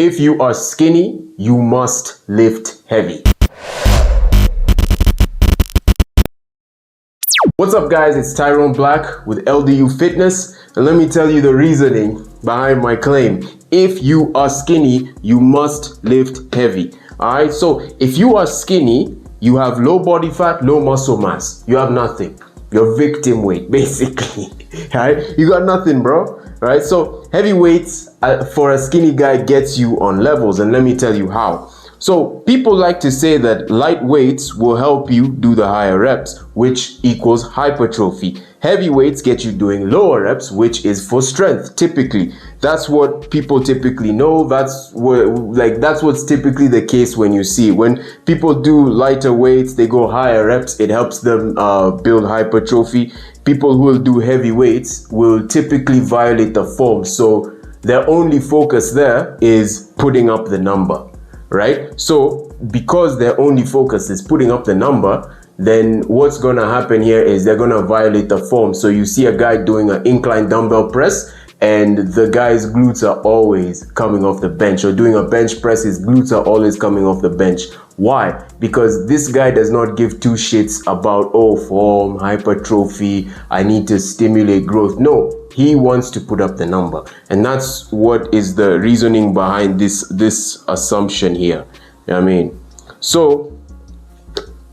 If you are skinny, you must lift heavy. What's up guys, it's Tyrone Black with LDU Fitness, and let me tell you the reasoning behind my claim. If you are skinny, you must lift heavy. Alright, so if you are skinny, you have low body fat, low muscle mass. You have nothing. You're victim weight, basically. Alright, you got nothing, bro. Alright, so heavy weights for a skinny guy gets you on levels, and let me tell you how. So people like to say that light weights will help you do the higher reps, which equals hypertrophy. Heavy weights get you doing lower reps, which is for strength. Typically, that's what people typically know. That's what's typically the case when you see when people do lighter weights, they go higher reps. It helps them build hypertrophy. People who will do heavy weights will typically violate the form, so their only focus there is putting up the number. Right? So because their only focus is putting up the number, then what's going to happen here is they're going to violate the form. So you see a guy doing an incline dumbbell press and the guy's glutes are always coming off the bench, or doing a bench press, his glutes are always coming off the bench. Why? Because this guy does not give two shits about, oh, form, hypertrophy, I need to stimulate growth. No, he wants to put up the number. And that's what is the reasoning behind this assumption here. You know what I mean? So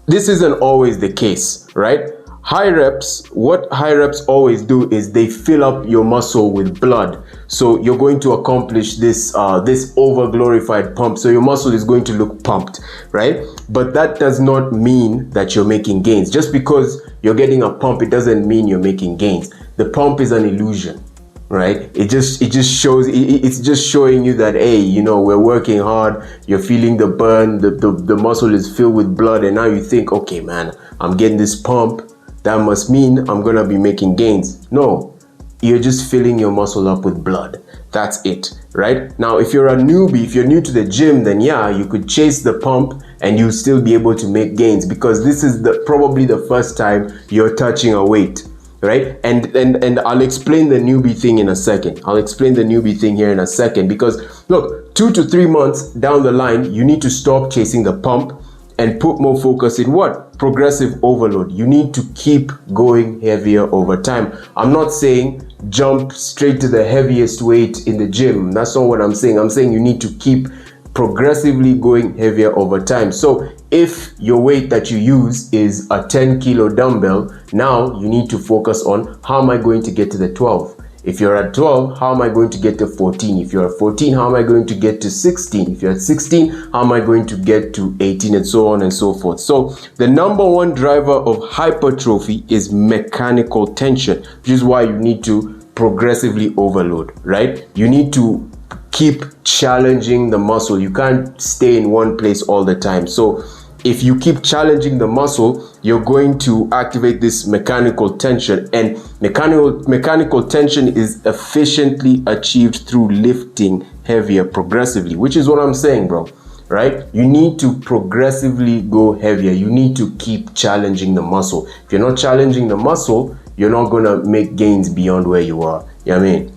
this isn't always the case, right? High reps, what high reps always do is they fill up your muscle with blood. So you're going to accomplish this over glorified pump. So your muscle is going to look pumped, right? But that does not mean that you're making gains. Just because you're getting a pump, it doesn't mean you're making gains. The pump is an illusion, right? It just shows, it's just showing you that, hey, you know, we're working hard, you're feeling the burn, the muscle is filled with blood, and now you think, okay, man, I'm getting this pump. That must mean I'm gonna be making gains. No, you're just filling your muscle up with blood. That's it, right? Now, if you're a newbie, if you're new to the gym, then yeah, you could chase the pump and you'll still be able to make gains, because this is probably the first time you're touching a weight, right? And I'll explain the newbie thing in a second. I'll explain the newbie thing here in a second, because look, 2 to 3 months down the line, you need to stop chasing the pump and put more focus in what? Progressive overload. You need to keep going heavier over time. I'm not saying jump straight to the heaviest weight in the gym. That's not what I'm saying. I'm saying you need to keep progressively going heavier over time. So if your weight that you use is a 10 kilo dumbbell, now you need to focus on, how am I going to get to the 12? If you're at 12, how am I going to get to 14? If you're at 14, how am I going to get to 16? If you're at 16, how am I going to get to 18, and so on and so forth. So the number one driver of hypertrophy is mechanical tension, which is why you need to progressively overload, right? You need to keep challenging the muscle. You can't stay in one place all the time. So if you keep challenging the muscle, you're going to activate this mechanical tension, and mechanical tension is efficiently achieved through lifting heavier progressively, which is what I'm saying, bro, right? You need to progressively go heavier. You need to keep challenging the muscle. If you're not challenging the muscle, you're not going to make gains beyond where you are. You know what I mean?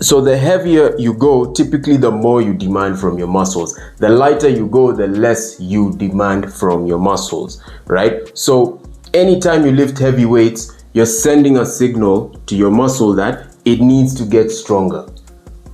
So the heavier you go, typically the more you demand from your muscles. The lighter you go, the less you demand from your muscles, right? So anytime you lift heavy weights, you're sending a signal to your muscle that it needs to get stronger,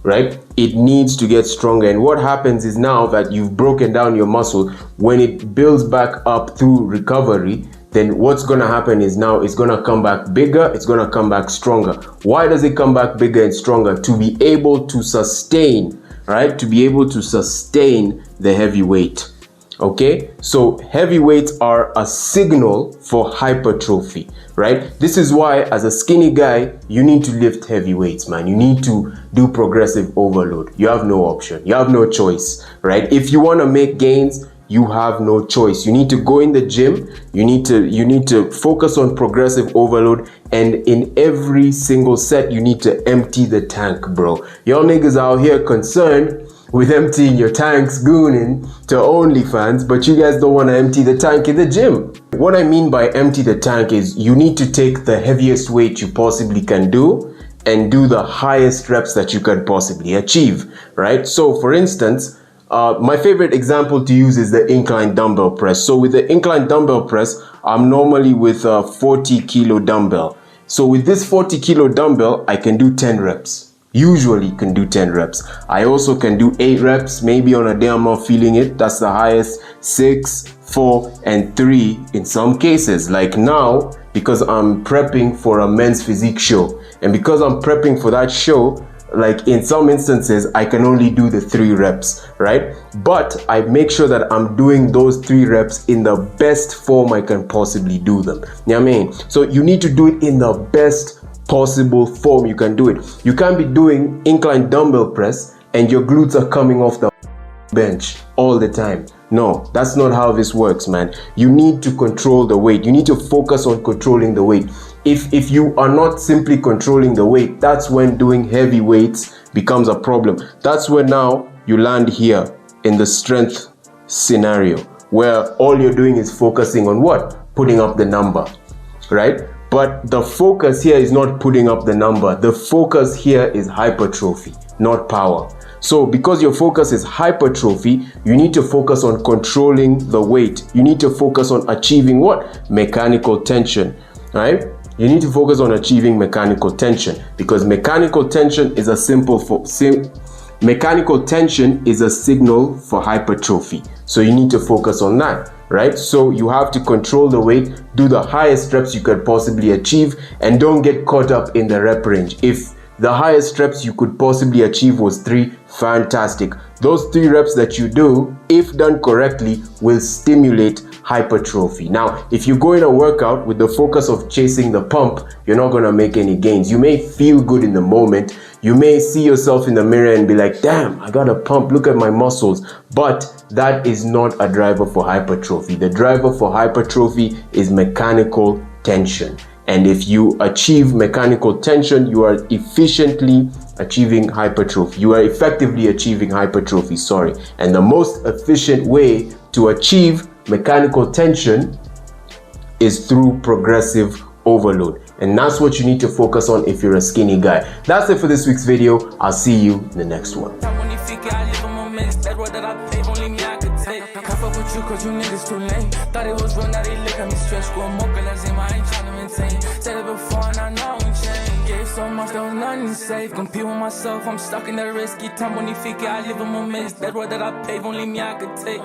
right? It needs to get stronger. And what happens is, now that you've broken down your muscle, when it builds back up through recovery, then what's going to happen is, now it's going to come back bigger, it's going to come back stronger. Why does it come back bigger and stronger? To be able to sustain, right? To be able to sustain the heavy weight. Okay, so heavy weights are a signal for hypertrophy, right? This is why, as a skinny guy, you need to lift heavy weights, man. You need to do progressive overload. You have no option. You have no choice, right? If you want to make gains, you have no choice. You need to go in the gym. You need to focus on progressive overload, and in every single set, you need to empty the tank, bro. Y'all niggas out here concerned with emptying your tanks, gooning to OnlyFans, but you guys don't want to empty the tank in the gym. What I mean by empty the tank is, you need to take the heaviest weight you possibly can do and do the highest reps that you can possibly achieve, right? So for instance, my favorite example to use is the incline dumbbell press. So with the incline dumbbell press, I'm normally with a 40 kilo dumbbell. So with this 40 kilo dumbbell, I can do 10 reps. Usually can do 10 reps. I also can do 8 reps, maybe on a day I'm not feeling it. That's the highest. 6, 4, and 3 in some cases. Like now, because I'm prepping for a men's physique show, and because I'm prepping for that show, like in some instances, I can only do the 3 reps, right? But I make sure that I'm doing those 3 reps in the best form I can possibly do them. You know what I mean? So you need to do it in the best possible form you can do it. You can't be doing incline dumbbell press and your glutes are coming off the bench all the time. No, that's not how this works, man. You need to control the weight. You need to focus on controlling the weight. If you are not simply controlling the weight, that's when doing heavy weights becomes a problem. That's when now you land here in the strength scenario, where all you're doing is focusing on what? Putting up the number, right? But the focus here is not putting up the number. The focus here is hypertrophy, not power. So because your focus is hypertrophy, you need to focus on controlling the weight. You need to focus on achieving what? Mechanical tension, right? You need to focus on achieving mechanical tension, because mechanical tension is mechanical tension is a signal for hypertrophy. So you need to focus on that, right? So you have to control the weight, do the highest reps you could possibly achieve, and don't get caught up in the rep range. If the highest reps you could possibly achieve was 3, fantastic. Those 3 reps that you do, if done correctly, will stimulate hypertrophy. Now, if you go in a workout with the focus of chasing the pump, you're not going to make any gains. You may feel good in the moment. You may see yourself in the mirror and be like, damn, I got a pump, look at my muscles. But that is not a driver for hypertrophy. The driver for hypertrophy is mechanical tension. And if you achieve mechanical tension, you are efficiently achieving hypertrophy. You are effectively achieving hypertrophy, sorry. And the most efficient way to achieve mechanical tension is through progressive overload. And that's what you need to focus on if you're a skinny guy. That's it for this week's video. I'll see you in the next one. You cause you niggas too lame. Thought it was real, now they look at me stretch. Go more colors in my, I ain't tryna maintain. Said it before and I know we change. Gave so much, there was nothing safe. Compete with myself, I'm stuck in that risky time. When you figure I live in moments, that road that I pave, only me I could take.